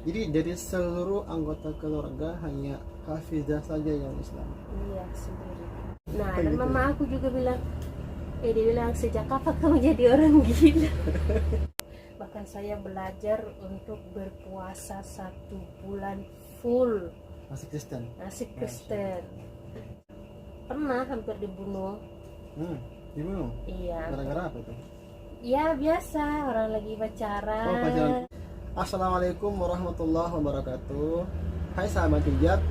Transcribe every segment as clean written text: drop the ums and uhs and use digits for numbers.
Jadi dari seluruh anggota keluarga hanya Hafizah saja yang Islam. Iya, sendiri. Nah, dan Gitu. mama aku juga bilang, dia bilang, sejak kapan kamu jadi orang gila? Bahkan saya belajar untuk berpuasa 1 bulan full. Masih Kristen. Nasi Kristen. Pernah hampir dibunuh. Dibunuh? Iya. Gara-gara apa itu? Ya biasa, orang lagi pacaran. Oh, pacaran. Assalamualaikum warahmatullahi wabarakatuh. Hai sahabat hijab.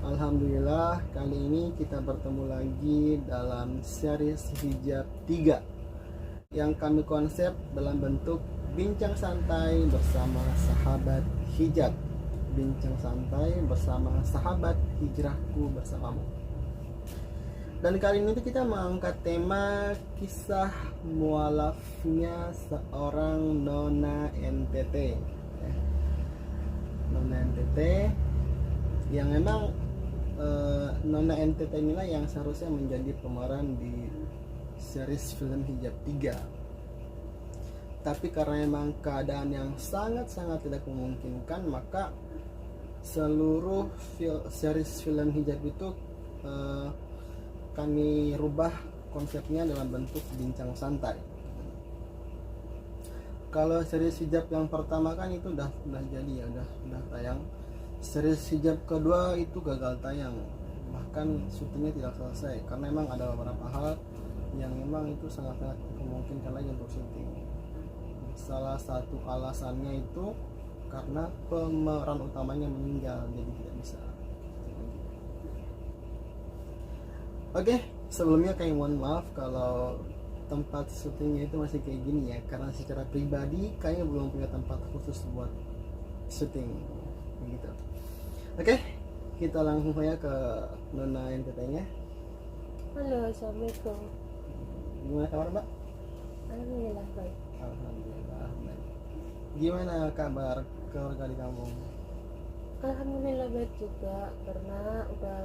Alhamdulillah kali ini kita bertemu lagi dalam series hijab 3 yang kami konsep dalam bentuk bincang santai bersama sahabat hijab. Bincang santai bersama sahabat hijrahku bersamamu. Dan kali ini kita mengangkat tema kisah mualafnya seorang Nona NTT. Nona NTT yang memang Nona NTT inilah yang seharusnya menjadi pemeran di series film Hijab 3. Tapi karena memang keadaan yang sangat-sangat tidak memungkinkan, maka seluruh series film Hijab itu kami rubah konsepnya dalam bentuk bincang santai. Kalau series hijab yang pertama kan itu udah jadi ya, udah tayang. Series hijab kedua itu gagal tayang, bahkan syutingnya tidak selesai karena memang ada beberapa hal yang memang itu sangat-sangat memungkinkan lagi untuk syuting. Salah satu alasannya itu karena pemeran utamanya meninggal, jadi tidak bisa. Oke, sebelumnya kami mohon maaf kalau tempat syutingnya itu masih kayak gini ya, karena secara pribadi kayaknya belum punya tempat khusus buat syuting gitu. Oke, kita langsung saja ke Nona NTT-nya. Halo, assalamualaikum. Gimana kabar Mbak? Alhamdulillah baik. Alhamdulillah baik. Gimana kabar keluarga di kampung? Alhamdulillah baik juga, karena udah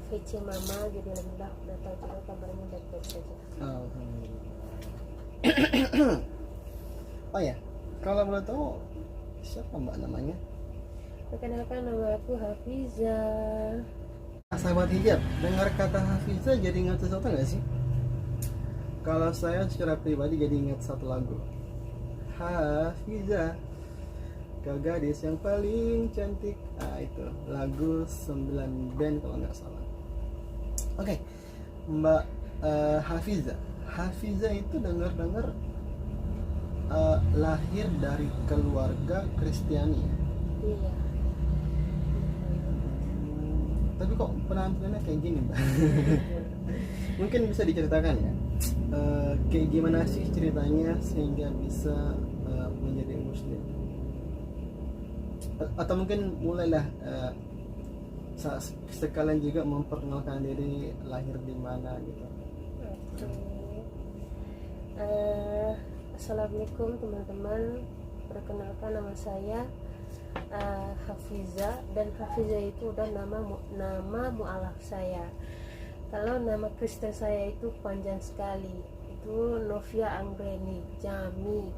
VC mama, jadi alhamdulillah udah tahu juga kabarnya baik-baik saja. Alhamdulillah. Oh ya, kalau boleh tahu siapa Mbak namanya? Perkenalkan, nama aku Hafiza. Sahabat hijab, dengar kata Hafiza jadi ingat sesuatu nggak sih? Kalau saya secara pribadi jadi ingat satu lagu, Hafiza, kau gadis yang paling cantik. Itu lagu 9 band kalau nggak salah. Oke, Mbak Hafiza itu dengar lahir dari keluarga Kristiani ya? Iya. Tapi kok penampilannya kayak gini Mbak? Mungkin bisa diceritakan ya, kayak gimana sih ceritanya sehingga bisa menjadi muslim? Atau mungkin mulailah sekalian juga memperkenalkan diri, lahir di mana gitu. Assalamualaikum teman-teman. Perkenalkan, nama saya Hafiza, dan Hafiza itu udah nama mualaf saya. Kalau nama Kristen saya itu panjang sekali, itu Novia Anggreni Jami,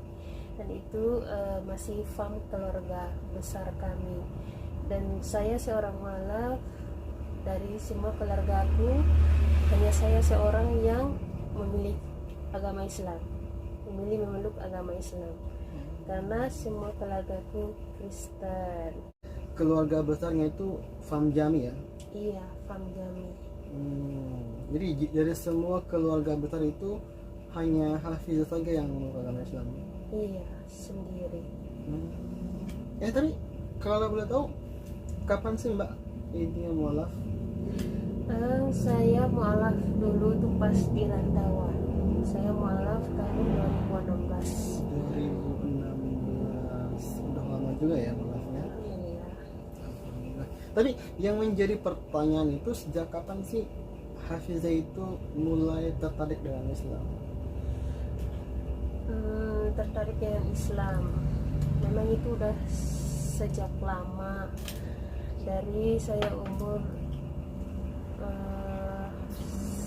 dan itu masih fam keluarga besar kami. Dan saya seorang mualaf. Dari semua keluarga aku, hanya saya seorang yang memilih agama Islam, memilih memeluk agama Islam, karena semua keluargaku Kristen. Keluarga besarnya itu Fam Jami ya? Iya, fam Jami. Jadi dari semua keluarga besar itu hanya Hafiz saja yang memeluk agama Islam? Iya, sendiri. Tapi kalau boleh tahu, kapan sih Mbak intinya mualaf? Saya mualaf dulu tuh pas di rantauan. Saya mualaf tahun 2016. 2016, udah lama juga ya mualafnya. Iya. Alhamdulillah. Tapi yang menjadi pertanyaan itu, sejak kapan sih Hafizah itu mulai tertarik dengan Islam? Tertarik dengan Islam memang itu udah sejak lama, dari saya umur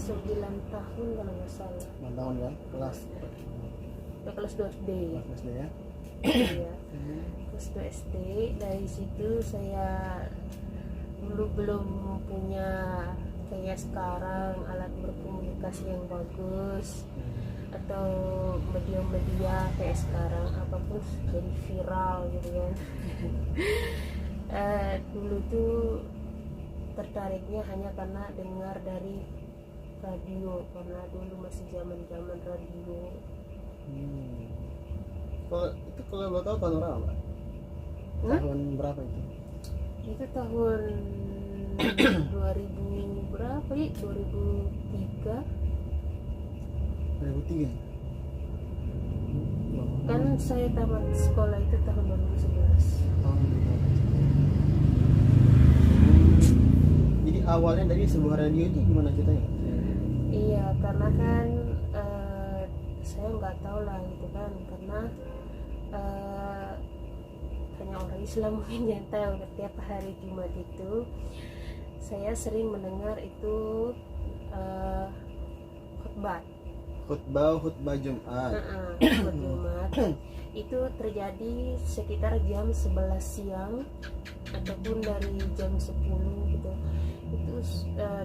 9 tahun kalau nggak salah. 9 tahun kan? Kelas Ya, kelas 2 SD. SD ya? Iya, kelas 2 SD. Dari situ saya dulu belum punya kayak sekarang alat berkomunikasi yang bagus atau media-media kayak sekarang apapun jadi viral gitu kan. Dulu tuh tertariknya hanya karena dengar dari radio, karena dulu masih zaman radio. Kalau lo tahu tahun berapa, Mbak? Tahun berapa itu? Itu tahun 2000 berapa ya? 2003 2003. kan saya tamat sekolah itu tahun 2011. Jadi awalnya dari sebuah radio itu gimana ceritanya? Iya, karena kan saya nggak tahu lah gitu kan, karena hanya orang Islam mungkin yang tahu. Setiap hari Jumat itu saya sering mendengar itu khutbah Jumat. Khutbah Jumat itu terjadi sekitar jam 11 siang ataupun dari jam 10 gitu. Itu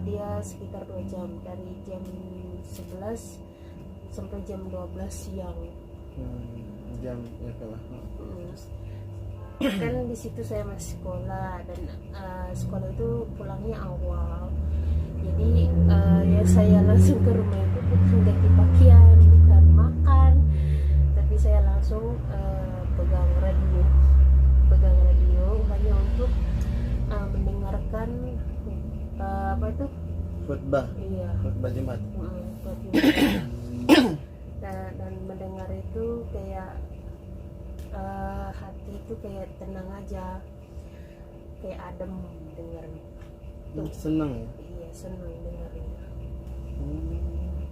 dia sekitar 2 jam, dari jam 11 sampai jam 12 siang. Jam ya kalah. Kan di situ saya masih sekolah, dan sekolah itu pulangnya awal. Jadi ya saya langsung ke rumah itu bukan ganti pakaian, bukan makan, tapi saya langsung pegang radio hanya untuk mendengarkan apa itu Khutbah Jumat. Dan mendengar itu kayak hati itu kayak tenang aja, kayak adem dengarnya. Senang ya? Iya, senang dengarnya.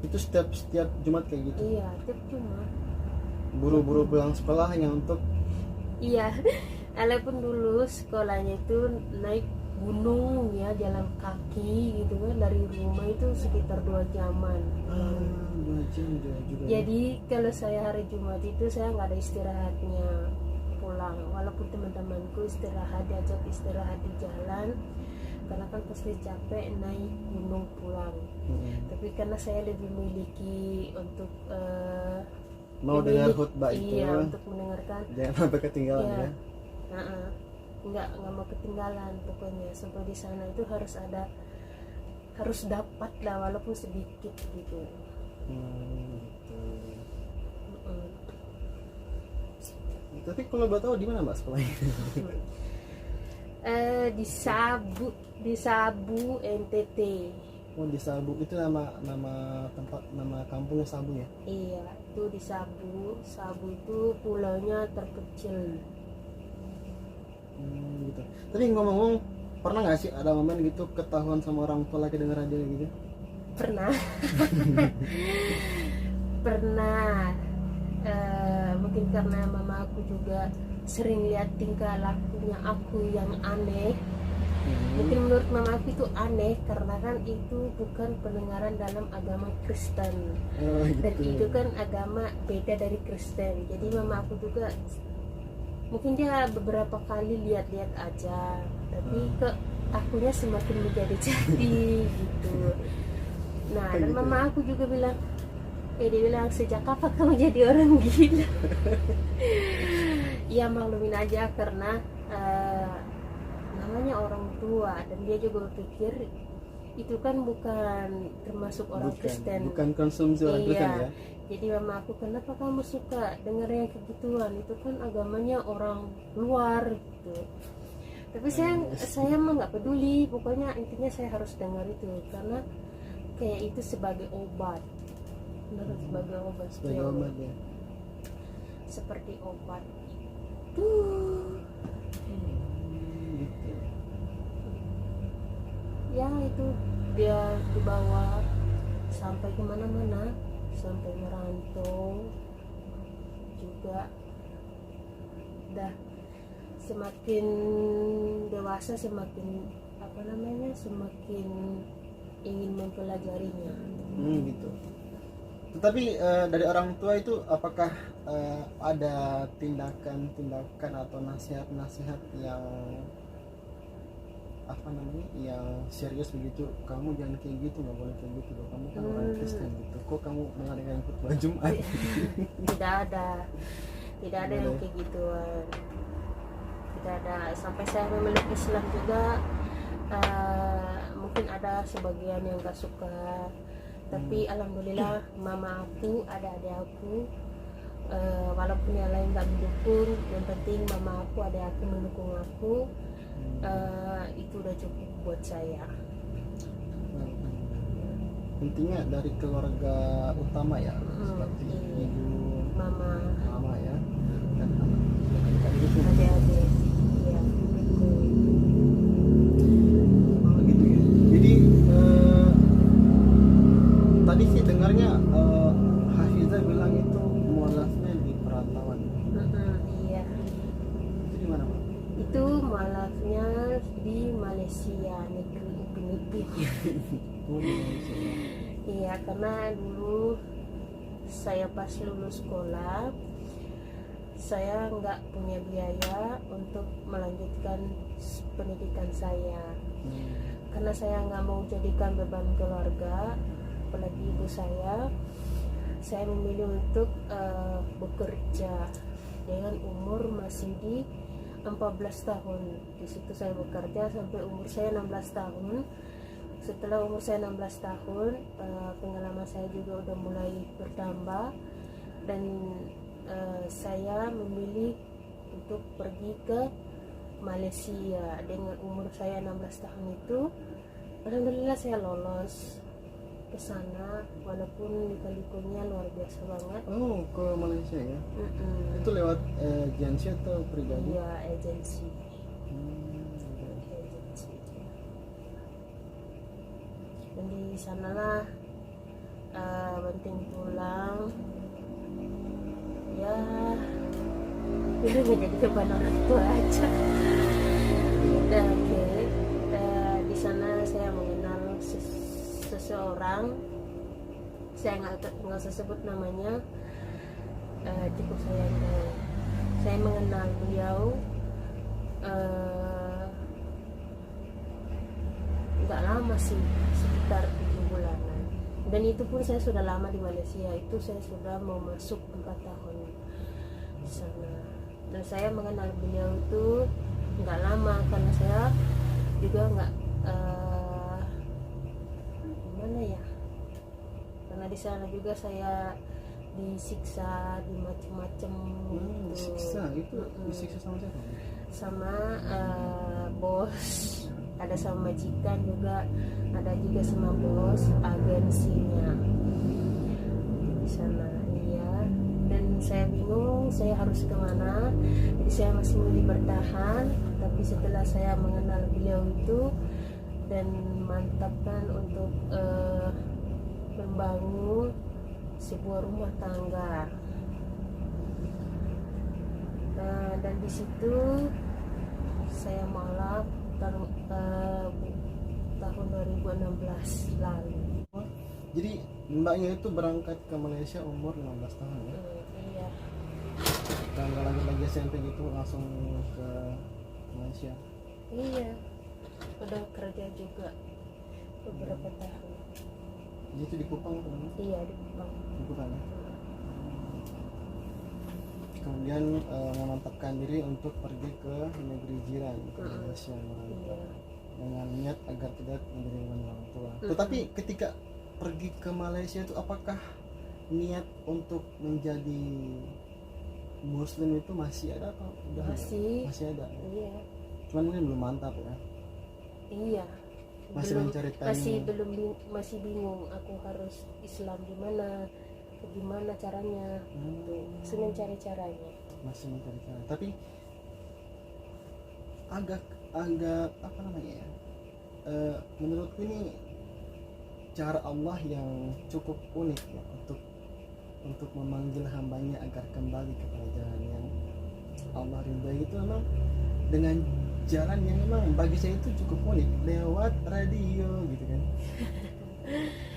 Itu setiap Jumat kayak gitu? Iya, tiap Jumat. Buru-buru pulang sekolah hanya untuk? Iya, walaupun dulu sekolahnya itu naik gunung ya, jalan kaki gitu kan, dari rumah itu sekitar 2 jaman. 2 jam juga. Jadi kalau saya hari Jumat itu saya nggak ada istirahatnya pulang, walaupun teman-temanku istirahat, diajak istirahat di jalan karena kan pasti capek naik gunung pulang. Tapi karena saya lebih memiliki untuk mau dengar khutbah itu, iya, untuk mendengarkan, jangan sampai ketinggalan ya. Nggak mau ketinggalan, pokoknya sampai di sana itu harus dapat lah walaupun sedikit gitu. Tapi kalau boleh tahu di mana Mbak sekolahnya? Di Sabu NTT. Oh, di Sabu. Itu nama kampungnya Sabu ya? Iya, itu di Sabu. Sabu itu pulaunya terkecil. Gitu. Tapi ngomong-ngomong, pernah nggak sih ada momen gitu ketahuan sama orang tua lagi denger radio gitu? Pernah. Mungkin karena mama aku juga sering lihat tingkah lakunya aku yang aneh. Mungkin menurut mama aku itu aneh karena kan itu bukan pendengaran dalam agama Kristen. Dan itu kan agama beda dari Kristen. Jadi mama aku juga mungkin dia beberapa kali lihat-lihat aja, tapi ke akunya semakin menjadi-jadi gitu. Nah, dan mama aku juga bilang, dia bilang, sejak kapan kamu jadi orang gila? Ya maklumin aja karena namanya orang tua, dan dia juga berpikir itu kan bukan termasuk orang Kristen, bukan konsumsi orang Kristen ya. Jadi mama aku, kenapa kamu suka dengar yang kegituan, itu kan agamanya orang luar gitu. Tapi saya mah nggak peduli, pokoknya intinya saya harus dengar itu karena kayak itu sebagai obat. Sebagai obat ya. Seperti obat itu. Gitu. Ya itu dia dibawa sampai kemana-mana, sampai merantau juga. Dah semakin dewasa semakin semakin ingin mempelajarinya. Gitu. Tetapi dari orang tua itu apakah ada tindakan atau nasihat-nasihat yang apa namanya, yang serius begitu, kamu jangan kayak gitu, nggak boleh kayak gitu loh, kamu kan orang Kristen gitu, kok kamu mengadakan khutbah Jumat? Tidak ada yang kayak gituan, tidak ada. Sampai saya memeluk Islam juga mungkin ada sebagian yang gak suka, tapi alhamdulillah mama aku, ada adik aku, walaupun yang lain gak mendukung, yang penting mama aku, adik aku mendukung aku. Itu udah cukup buat saya. Intinya dari keluarga utama ya, seperti ibu, mama ya, dan anak itu Adik-adik, iya. gitu ya. Jadi tadi sih dengarnya Hafizah bilang itu mualafnya di perantauan. Iya. Itu di mana, Pak? Itu mualafnya di Malaysia, negeri Upin-Ipin. Oh, di Malaysia. Iya, karena dulu saya pas lulus sekolah, saya nggak punya biaya untuk melanjutkan pendidikan saya, karena saya nggak mau jadikan beban keluarga, apalagi ibu saya. Saya memilih untuk bekerja dengan umur masih di 14 tahun. Di situ saya bekerja sampai umur saya 16 tahun. Setelah umur saya 16 tahun, pengalaman saya juga udah mulai bertambah, dan saya memilih untuk pergi ke Malaysia. Dengan umur saya 16 tahun itu, alhamdulillah saya lolos ke sana, walaupun lika-likunya luar biasa banget. Oh, ke Malaysia ya? Itu lewat agensi atau pribadi? Iya, agensi. Dan di sanalah banting tulang, ya biar nggak jadi beban orang tua aja. Dan di sana saya mengenal seseorang, saya nggak usah sebut namanya, cukup saya mengenal beliau nggak lama sih, sekitar 7 bulanan. Dan itu pun saya sudah lama di Malaysia, itu saya sudah mau masuk 4 tahun di sana. Dan saya mengenal beliau itu nggak lama, karena saya juga nggak gimana ya, karena di sana juga saya disiksa, di macam-macam. Disiksa itu? Disiksa sama siapa? Sama bos, ada sama majikan juga, ada juga sama bos agensinya di sana. Iya, dan saya bingung saya harus kemana, jadi saya masih milih bertahan. Tapi setelah saya mengenal beliau itu dan mantapkan untuk membangun sebuah rumah tangga, dan di situ saya malap tahun 2016 lalu. Jadi mbaknya itu berangkat ke Malaysia umur 15 tahun ya? Iya. Dan nggak lagi SMP gitu langsung ke Malaysia? Iya, udah kerja juga beberapa tahun. Itu di Kupang kan? Iya, di Kupang. Di Kupang ya? Kemudian memantapkan diri untuk pergi ke negeri jiran, ke Malaysia, Iya. dengan niat agar tidak menjadi beban orang tua. Tetapi ketika pergi ke Malaysia itu apakah niat untuk menjadi Muslim itu masih ada atau udah masih ada? Iya. Cuman mungkin belum mantap ya? Iya. Masih mencari masih bingung aku harus Islam gimana caranya. Masih mencari caranya. Masih mencari cara. Tapi agak apa namanya ya? Menurutku ini cara Allah yang cukup unik ya, untuk memanggil hambanya agar kembali kepada jalan yang Allah ridhai. Itu memang dengan jalan yang memang bagi saya itu cukup unik, lewat radio gitu kan.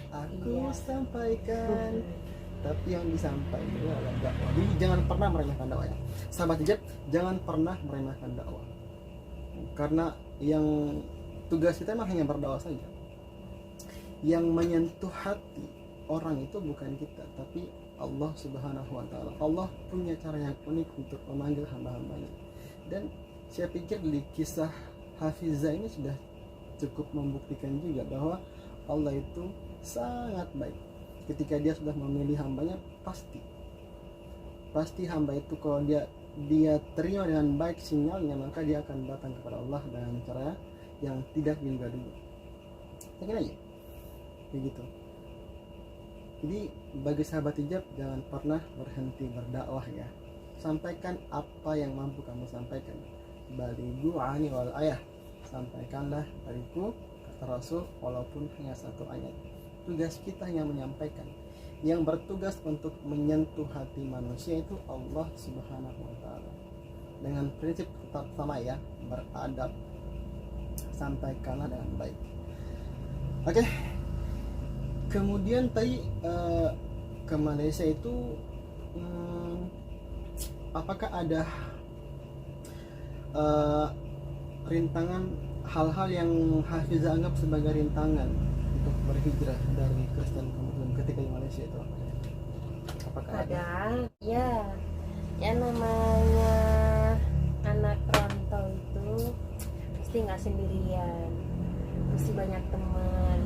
Aku sampaikan tapi yang disampaikan itu adalah dakwah. Jadi jangan pernah meremehkan dakwah ya. Sahabat hijab, jangan pernah meremehkan dakwah. Karena yang tugas kita memang hanya berdakwah saja. Yang menyentuh hati orang itu bukan kita, tapi Allah Subhanahu wa taala. Allah punya cara yang unik untuk memanggil hamba-hambanya. Dan saya pikir di kisah Hafizah ini sudah cukup membuktikan juga bahwa Allah itu sangat baik. Ketika dia sudah memilih hambanya, pasti hamba itu kalau dia terima dengan baik sinyalnya, maka dia akan datang kepada Allah dengan cara yang tidak diduga-duga. Yakin aja kayak gitu. Jadi bagi sahabat hijab, jangan pernah berhenti berdakwah ya. Sampaikan apa yang mampu kamu sampaikan. Balighu ani wal ayah, sampaikanlah dariku, kata Rasul, walaupun hanya satu ayat. Tugas kita hanya menyampaikan. Yang bertugas untuk menyentuh hati manusia itu Allah Subhanahu wa taala. Dengan prinsip tetap sama ya, beradab, sampaikanlah dengan baik. Oke. Kemudian tadi ke Malaysia itu apakah ada rintangan, hal-hal yang Hafizah anggap sebagai rintangan untuk berhijrah dari Kristen ke Muslim ketika di Malaysia itu apa ya? Apakah ada? Ya namanya anak rantau itu pasti nggak sendirian, pasti banyak teman,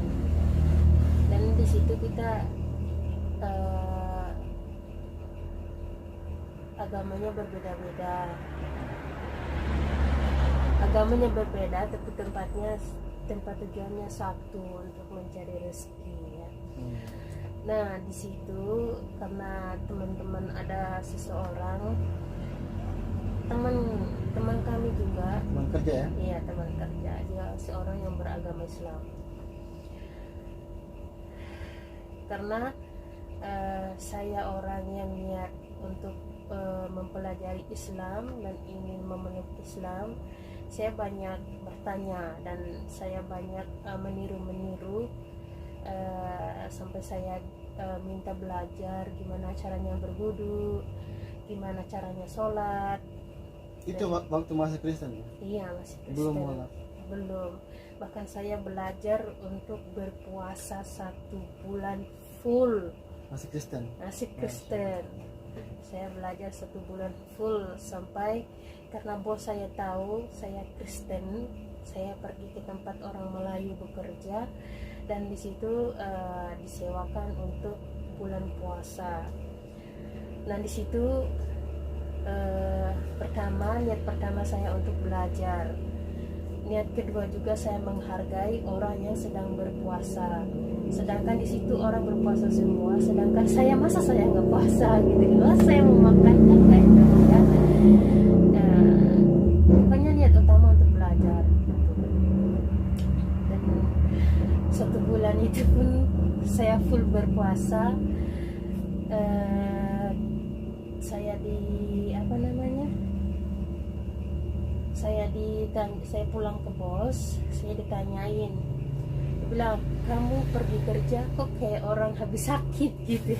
dan di situ kita agamanya berbeda, tapi tempat tujuannya satu, untuk mencari rezeki ya. Nah di situ karena teman-teman ada seseorang teman kami juga, Teman kerja ya? iya teman kerja, dia seorang yang beragama Islam. Karena saya orang yang niat untuk mempelajari Islam dan ingin memeluk Islam, saya banyak bertanya dan saya banyak meniru sampai saya minta belajar gimana caranya berwudu, gimana caranya sholat. Itu waktu masih Kristen ya? Iya masih Kristen. Belum mulai? Belum. Bahkan saya belajar untuk berpuasa 1 bulan full. Masih Kristen? Masih Kristen. Saya belajar 1 bulan full sampai karena bos saya tahu saya Kristen, saya pergi ke tempat orang Melayu bekerja dan di situ disewakan untuk bulan puasa. Nah di situ niat pertama saya untuk belajar. Niat kedua juga saya menghargai orang yang sedang berpuasa. Sedangkan di situ orang berpuasa semua, sedangkan saya masa saya nggak puasa gitu. Masa saya mau makan kan kayak gitu ya. Pokoknya niat utama untuk belajar. Dan 1 bulan itu pun saya full berpuasa. Saya saya pulang ke bos, saya ditanyain, dia bilang kamu pergi kerja kok kayak orang habis sakit gitu.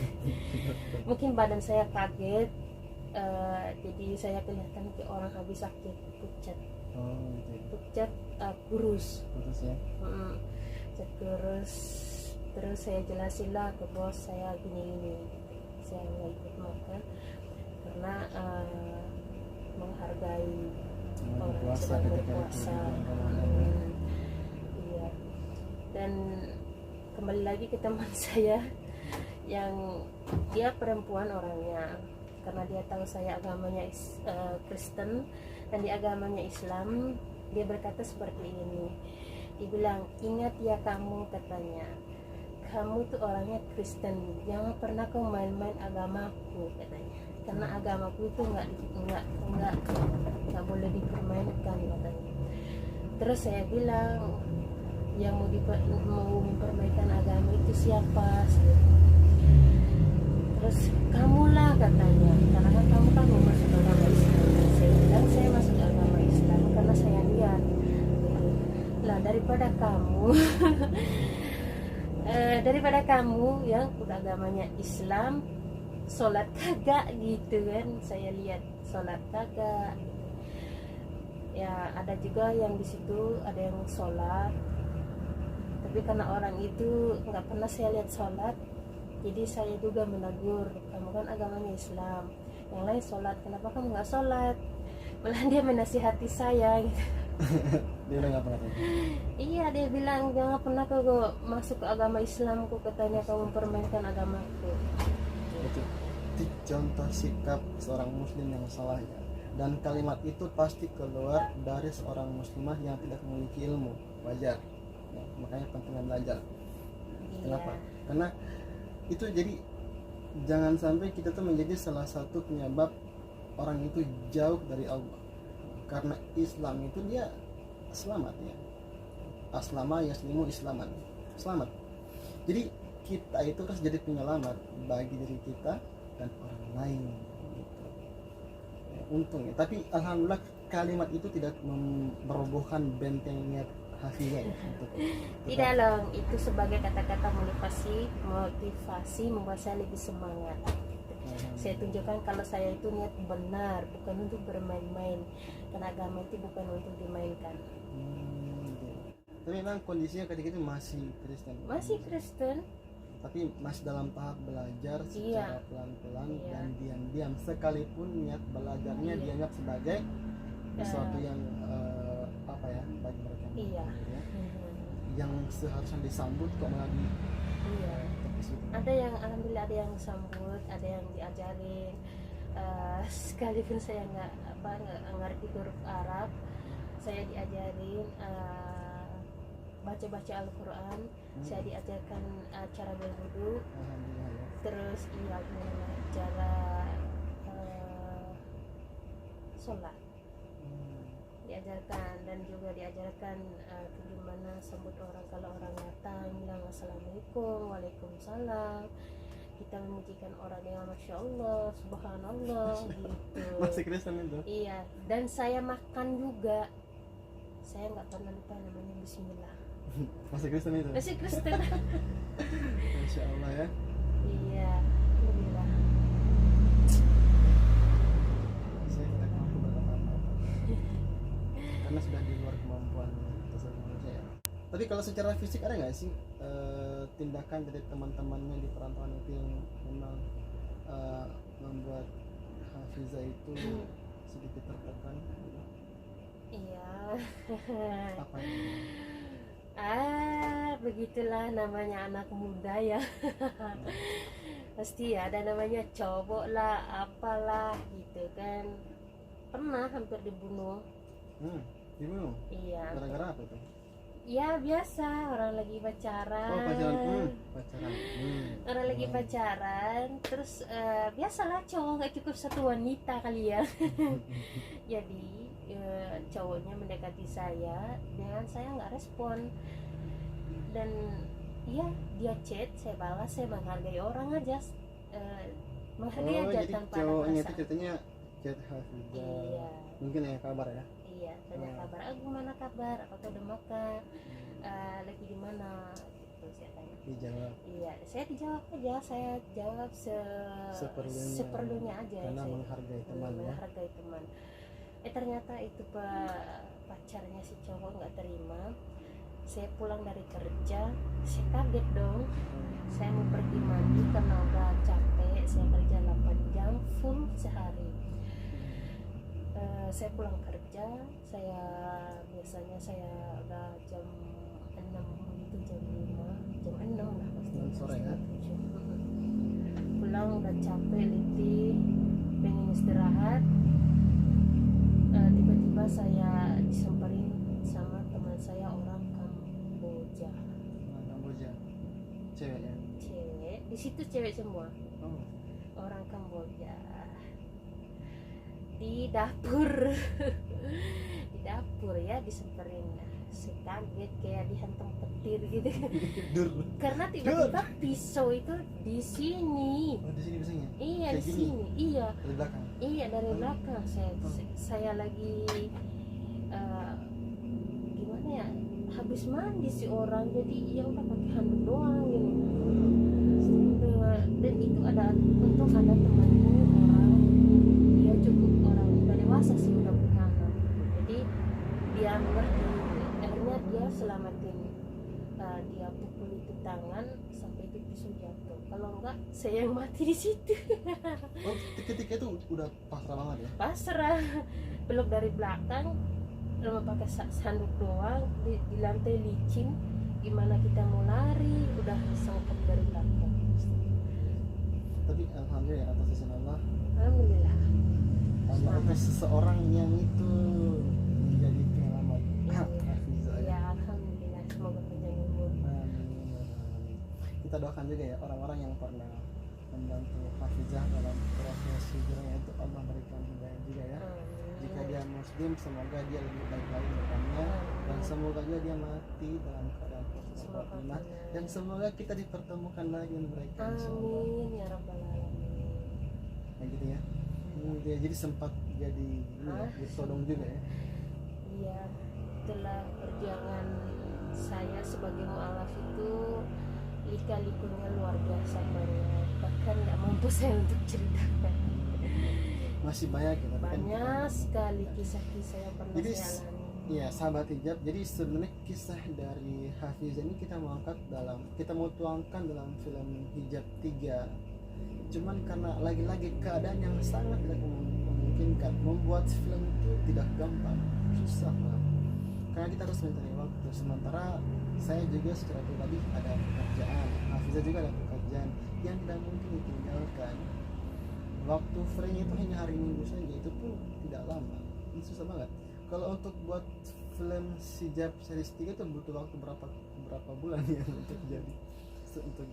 Mungkin badan saya kaget, jadi saya kelihatan kayak orang habis sakit, pucat, kurus ya? Pucat kurus. Terus saya jelasin lah ke bos saya gini, saya nggak ikut makan karena menghargai orang yang sedang berpuasa. Iya. Dan kembali lagi ke teman saya yang dia perempuan orangnya, karena dia tahu saya agamanya Kristen dan di agamanya Islam, dia berkata seperti ini. Dia bilang, ingat ya kamu, katanya, kamu tuh orangnya Kristen, jangan pernah kau main-main agamaku, katanya. Karena agamaku itu nggak boleh dipermainkan, katanya. Terus saya bilang, yang mau mempermainkan agama itu siapa? Terus kamulah, katanya, karena kan kamu kan mau masuk agama Islam. Saya bilang saya masuk agama Islam karena saya lihat lah daripada kamu yang udah agamanya Islam sholat kagak gitu kan, saya lihat sholat kagak. Ya ada juga yang di situ ada yang sholat, tapi karena orang itu nggak pernah saya lihat sholat, jadi saya juga menegur, kamu kan agamanya Islam, yang lain sholat, kenapa kamu nggak sholat? Malah dia menasihati saya gitu. Dia udah nggak pernah. Iya, dia bilang jangan pernah kau masuk ke agama Islamku, katanya kamu mempermainkan agamaku. Itu contoh sikap seorang muslim yang salah ya. Dan kalimat itu pasti keluar dari seorang muslimah yang tidak memiliki ilmu. Wajar ya, makanya pentingnya belajar. Kenapa? Karena itu jadi jangan sampai kita tuh menjadi salah satu penyebab orang itu jauh dari Allah. Karena Islam itu dia selamat ya, aslama yaslimu islaman, selamat. Jadi kita itu harus jadi penyelamat bagi diri kita dan orang lain gitu. Ya, untungnya, tapi alhamdulillah kalimat itu tidak merobohkan bentengnya Hafizah ya, tidak loh, itu sebagai kata-kata motivasi membuat saya lebih semangat. Saya tunjukkan kalau saya itu niat benar, bukan untuk bermain-main, karena agama itu bukan untuk dimainkan. Gitu. Tapi memang kondisinya ketika itu masih Kristen. Masih Kristen, tapi masih dalam tahap belajar secara pelan-pelan dan diam-diam, sekalipun niat belajarnya dianggap sebagai sesuatu yang apa ya bagi mereka ya, yang seharusnya disambut kok malah ada yang alhamdulillah, ada yang sambut, ada yang diajarin. Sekalipun saya nggak ngerti huruf Arab, saya diajarin baca Al-Quran, saya diajarkan cara berwudu, terus cara sholat diajarkan, dan juga diajarkan bagaimana sambut orang kalau orang datang, bilang assalamualaikum, waalaikumsalam, kita memujikan orang dengan masya Allah, subhanallah gitu. Masih Kristen itu? Iya, dan saya makan juga, saya nggak pernah lupa namanya bismillah. Masih Kristen itu? Masih Kristen. Masya Allah ya. Iya, alhamdulillah. Saya tidak mampu berkata-kata karena sudah di luar kemampuan manusia ya. Tapi kalau secara fisik ada nggak sih tindakan dari teman-temannya di perantauan itu yang memang membuat Hafizah itu sedikit tertekan? Iya. Apa itu? Begitulah namanya anak muda ya. Pasti ada namanya cowok lah, apalah gitu kan. Pernah hampir dibunuh. Dibunuh? Iya. Gara-gara apa itu? Ya biasa, orang lagi pacaran. Oh, pacaran. Pacaran. Orang lagi pacaran, terus biasalah cowok nggak cukup satu wanita kali ya. Jadi cowoknya mendekati saya, dengan saya nggak respon, dan ya dia chat, saya balas, saya menghargai orang aja, menghargai aja jadi tanpa ada cowoknya itu perasaan. ceritanya chat Hafizah. Iya. Mungkin ya kabar ya. Iya, tanya kabar, gimana kabar, apakah udah makan, lagi di mana gitu, saya tanya. Dijawab. Iya, saya dijawab aja, saya jawab seperlunya aja. Karena saya menghargai teman ya. menghargai teman. Ternyata itu pacarnya si cowok nggak terima. Saya pulang dari kerja, saya kaget dong. Saya mau pergi mandi karena udah capek, saya kerja 8 jam full sehari. Saya pulang kerja, biasanya saya udah jam 6 itu, jam 6 lah pasti. Sore ya. Pulang udah capek, letih, pengen istirahat. Tiba-tiba saya disamperin sama teman saya orang Kamboja. Kamboja. Cewek ya? Cewek, di situ cewek semua. Oh. Orang Kamboja. Di dapur. Di dapur ya disamperin. Saya kaget kayak dihantam petir gitu. Karena tiba-tiba pisau itu di sini. Oh, di sini biasanya? Iya, kayak di gini? sini. Iya. Dari belakang? Iya, dari belakang. Saya lagi gimana ya, habis habis mandi si orang, jadi ya udah pakai handuk doang gini. Dan itu ada, untung ada temanku orang, dia cukup orang udah dewasa sih, udah punya anak, jadi dia ngerti, akhirnya dia selamatin. Dia pukul itu tangan sampai itu pisau jatuh, kalau enggak saya yang mati di situ. Oh, ketika itu udah pasrah banget ya? Pasrah, peluk dari belakang, cuma pakai sanduk doang, di lantai licin, gimana kita mau lari, udah sangkap dari belakang. Tapi alhamdulillah atas izin Allah, Alhamdulillah. Allah atas seseorang yang itu menjadi penyelamat. Hafizah ya. Ya alhamdulillah, semoga panjang umur. Amin. Kita doakan juga ya orang-orang yang pernah membantu Hafizah dalam proses hijrahnya itu, Allah berikan hidayah juga ya. Jika dia muslim, semoga dia lebih baik lagi depannya, dan semoga juga dia mati dalam keadaan husnul khotimah, dan semoga kita dipertemukan lagi dengan mereka insyaallah. Amin ya rabbal alamin. Nah gitu ya. Dia jadi sempat jadi ditodong juga ya. Iya, itulah perjuangan saya sebagai mu'alaf itu, lika-likunya luar biasa banyak, bahkan nggak mampu saya untuk ceritakan. Masih banyak ya, tapi kan Banyak sekali kisah-kisah yang pernah Jadi, saya alami. iya, sahabat hijab. Jadi sebenarnya kisah dari Hafizah ini kita mau angkat kita mau tuangkan dalam film Hijab 3. Cuman karena lagi-lagi keadaan yang sangat tidak memungkinkan, membuat film itu tidak gampang, susah lah. Karena kita harus mencari waktu. Sementara saya juga secara pribadi ada pekerjaan, Hafizah juga ada pekerjaan yang tidak mungkin ditinggalkan. Waktu frame itu hanya hari Minggu saja, itu pun tidak lama. Ini susah banget. Kalau untuk buat film Hijab series 3 itu butuh waktu berapa bulan ya untuk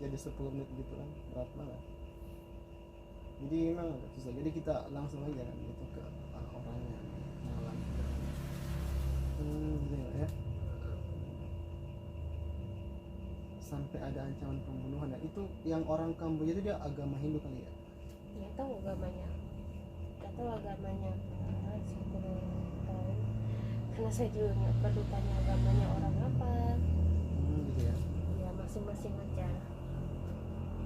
jadi 10 menit gitu kan, berat banget. Jadi memang agak susah. Jadi kita langsung aja kan gitu ke orangnya malam gitu ya. Sampai ada ancaman pembunuhan. Nah, itu yang orang Kamboja itu dia agama Hindu kali ya? Nggak tahu agamanya, saya kurang tahu, karena saya juga nggak perlu tanya agamanya orang apa. Gitu ya. Ya masing-masing aja.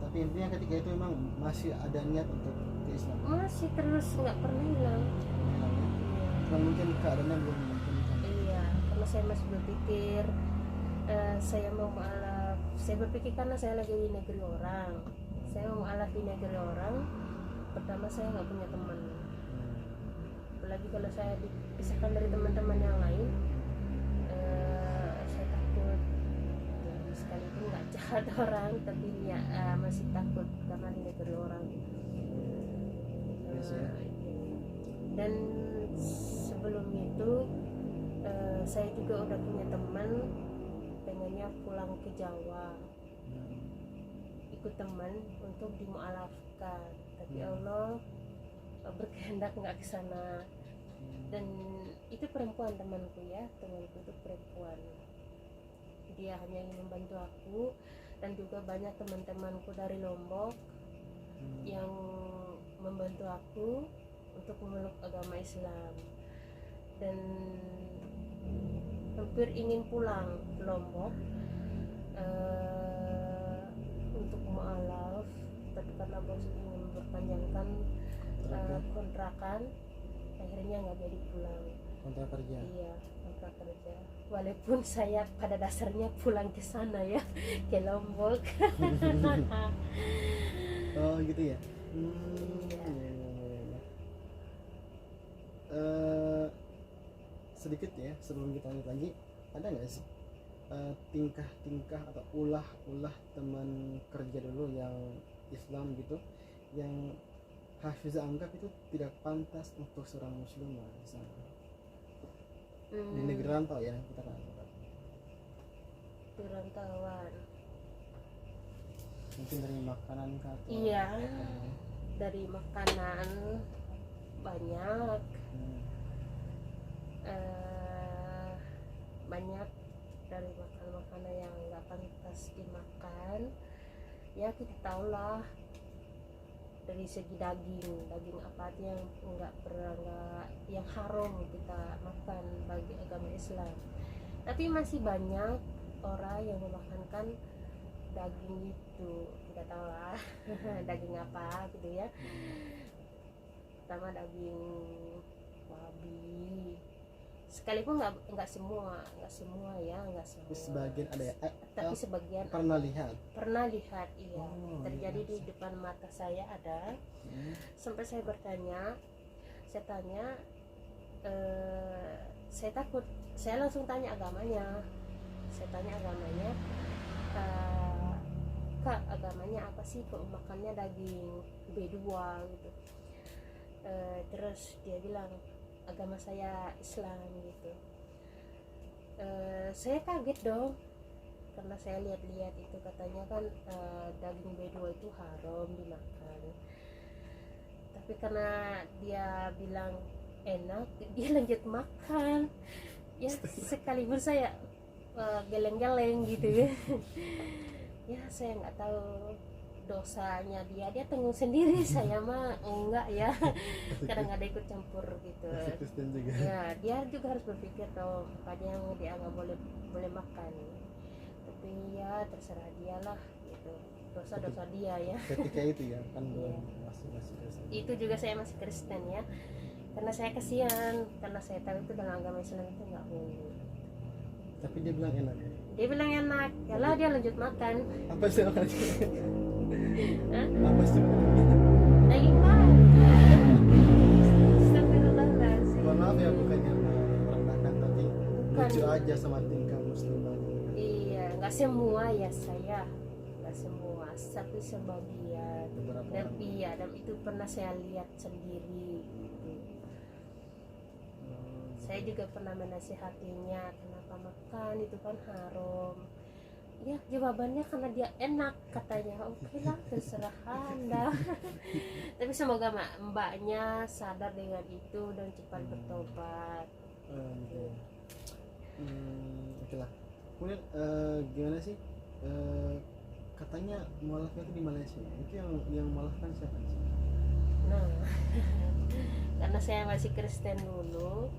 Tapi intinya ketika itu memang masih ada niat untuk ke Islam. Masih terus, nggak pernah hilang. Cuman mungkin keadaannya belum memungkinkan. Iya, karena saya masih berpikir saya mau mu'alaf. Saya berpikir karena saya lagi di negeri orang. Saya mau mu'alaf di negeri orang. Pertama saya nggak punya teman. Apalagi kalau saya dipisahkan dari teman-teman yang lain, saya takut. Jadi sekalipun nggak jahat orang, tapi ya masih takut karena di negeri orang. Yes, ya. Dan sebelum itu saya juga udah punya teman pengennya pulang ke Jawa, ikut teman untuk dimu'alafkan, tapi Allah berkehendak nggak ke sana. Dan itu perempuan temanku itu perempuan, dia hanya ingin membantu aku, dan juga banyak teman-temanku dari Lombok yang membantu aku untuk memeluk agama Islam. Dan hampir ingin pulang ke Lombok untuk mu'alaf, tapi karena bos ingin memperpanjangkan kontrakan, akhirnya nggak jadi pulang. Kontrak kerja. Iya, kontrak kerja. Walaupun saya pada dasarnya pulang ke sana ya, ke Lombok. Oh gitu ya. Sedikit ya sebelum kita lanjut lagi, ada nggak sih tingkah-tingkah atau ulah teman kerja dulu yang Islam gitu, yang Hafizah anggap itu tidak pantas untuk seorang muslimah di sana, di negeri rantau ya, kita kan Perantauan. mungkin dari makanan kah atau Iya, apa? dari makanan banyak. Banyak dari makanan yang nggak pantas dimakan. Ya kita tahulah, dari segi daging apa aja yang nggak yang haram kita makan bagi agama Islam. Tapi masih banyak orang yang memakankan daging itu, tidak tahu lah daging apa gitu ya, pertama daging babi, sekalipun nggak semua ya, nggak semua. Sebagian ada ya. Tapi sebagian Pernah lihat. Iya, Oh, terjadi iya. di depan mata saya ada. Sampai saya bertanya, saya tanya, saya takut, saya langsung tanya agamanya. Kak, agamanya apa sih kok makannya daging B2 gitu. Terus dia bilang agama saya Islam gitu. Saya kaget dong, karena saya lihat-lihat itu katanya kan daging B2 itu haram dimakan. Tapi karena dia bilang enak, dia lanjut makan. Ya sekalipun saya geleng-geleng gitu ya. Ya saya nggak tahu dosanya dia tanggung sendiri, saya mah enggak ya, karena nggak ada ikut campur gitu. Masih Kristen juga. Ya dia juga harus berpikir dong apa yang dia nggak boleh makan, tapi ya terserah dia lah gitu, dosa dia ya. Ketika itu ya kan Iya. masih Kristen. Itu juga saya masih Kristen ya, karena saya kasihan, karena saya tahu itu dalam agama Islam itu nggak boleh. Tapi dia bilang enak ya. Dia bilang enak, ya lah dia lanjut makan. Apa sih makan? Hah? Apa sih? Daging babi. Astagfirullahaladzim. Mohon maaf ya, bukannya merendahkan, tapi Bukan. lucu aja sama tingkah muslimah. Iya, nggak semua ya saya, nggak semua, tapi sebagian. Beberapa Dan orang. iya, dan itu pernah saya lihat sendiri. Gitu. Saya juga pernah menasihatinya, kenapa makan itu kan haram. Ya jawabannya karena dia enak katanya. Oke lah, terserah Anda. Tapi semoga mbaknya sadar dengan itu dan cepat bertobat. Gitu. Oke lah. Kemudian gimana sih? Katanya mualafnya itu di Malaysia. Itu yang mualafkan siapa sih? Nah, karena saya masih Kristen dulu,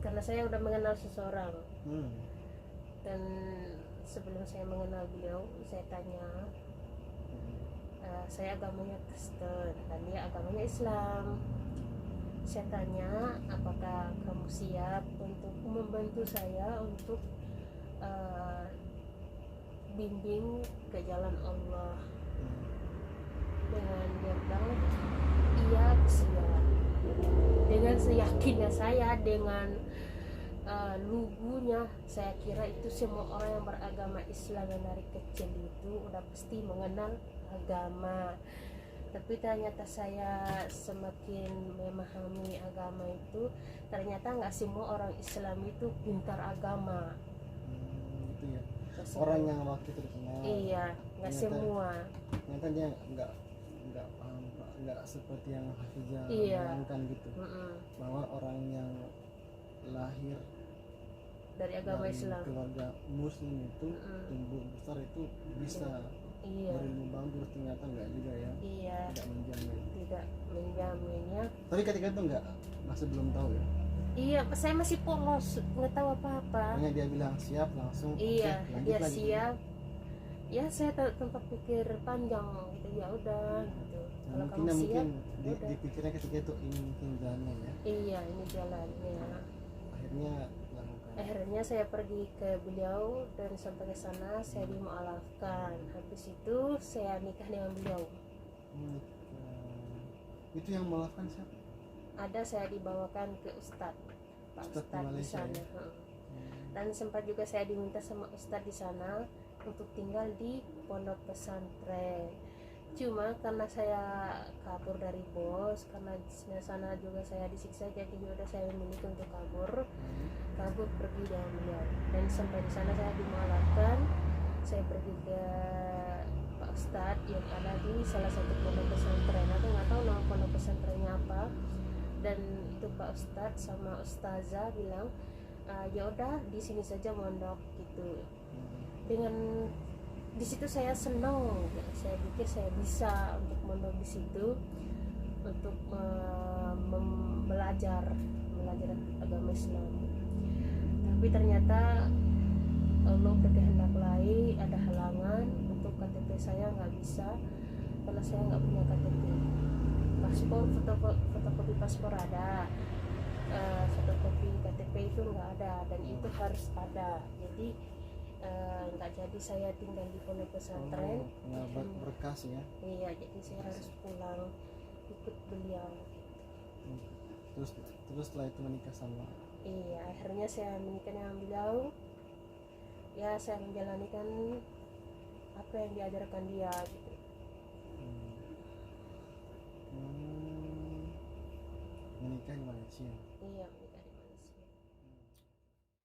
karena saya udah mengenal seseorang, dan sebelum saya mengenal beliau, saya tanya, saya agamanya Kristen dan dia agamanya Islam. Saya tanya, apakah kamu siap untuk membantu saya untuk bimbing ke jalan Allah? Dengan dia bilang, iya siap. Dengan seyakinnya saya, dengan lugunya, saya kira itu semua orang yang beragama Islam yang dari kecil itu udah pasti mengenal agama. Tapi ternyata saya semakin memahami agama itu, ternyata nggak semua orang Islam itu pintar agama. Gitu ya. Nggak semua. Orang yang waktu itu dikenal. Iya, nggak Ternyata- semua. Ternyata dia nggak paham, Pak. Nggak seperti yang Hafizah Iya. bayangkan gitu. Mm-mm. Bahwa orang yang lahir Dari agama dari Islam. keluarga muslim itu Mm-mm. tumbuh besar itu bisa Iya, berilmu bagus, ternyata enggak juga ya, iya, tidak menjamin. tidak menjaminnya. Tapi ketika itu enggak, masih belum tahu ya. Iya, saya masih polos, nggak tahu apa-apa. Makanya dia bilang siap langsung. Iya, oke, lanjut dia lagi. siap. Ya saya tempat pikir panjang gitu, ya udah gitu. Kalau kamu Mungkin siap, udah. dipikirnya ketika itu ini mungkin jalannya ya. Iya, ini jalannya. Akhirnya lakukan. Akhirnya saya pergi ke beliau dan sampai ke sana saya dimualafkan. Habis itu saya nikah dengan beliau. Itu yang melakukan siapa? Ada saya dibawakan ke Ustadz, Pak Ustadz di Ustadz di Malaysia, sana. ya? Dan sempat juga saya diminta sama Ustadz di sana untuk tinggal di pondok pesantren. Cuma karena saya kabur dari bos, karena di sana juga saya disiksa, jadi udah saya memilih untuk kabur pergi dengan beliau. Dan sampai di sana saya dimualafkan, saya pergi ke Pak Ustadz yang ada di salah satu pondok pesantren. Aku nggak tahu nama pondok pesantrennya apa. Dan itu Pak Ustadz sama Ustazah bilang, ya udah di sini saja mondok gitu. Dengan di situ saya senang, saya pikir saya bisa untuk mondok di situ untuk belajar ajaran agama Islam. Tapi ternyata Allah berkehendak lain, ada halangan untuk KTP saya nggak bisa karena saya nggak punya KTP. Paspor, fotokopi paspor ada, fotokopi KTP itu nggak ada, dan itu harus ada. Jadi nggak jadi saya tinggal di pondok pesantren. Berkas ya. Iya, jadi saya harus pulang ikut beliau. Terus setelah itu menikah sama. Iya, akhirnya saya menikah dengan beliau. Ya, saya menjalanikan apa yang diajarkan dia gitu. Menikah di Malaysia. Iya.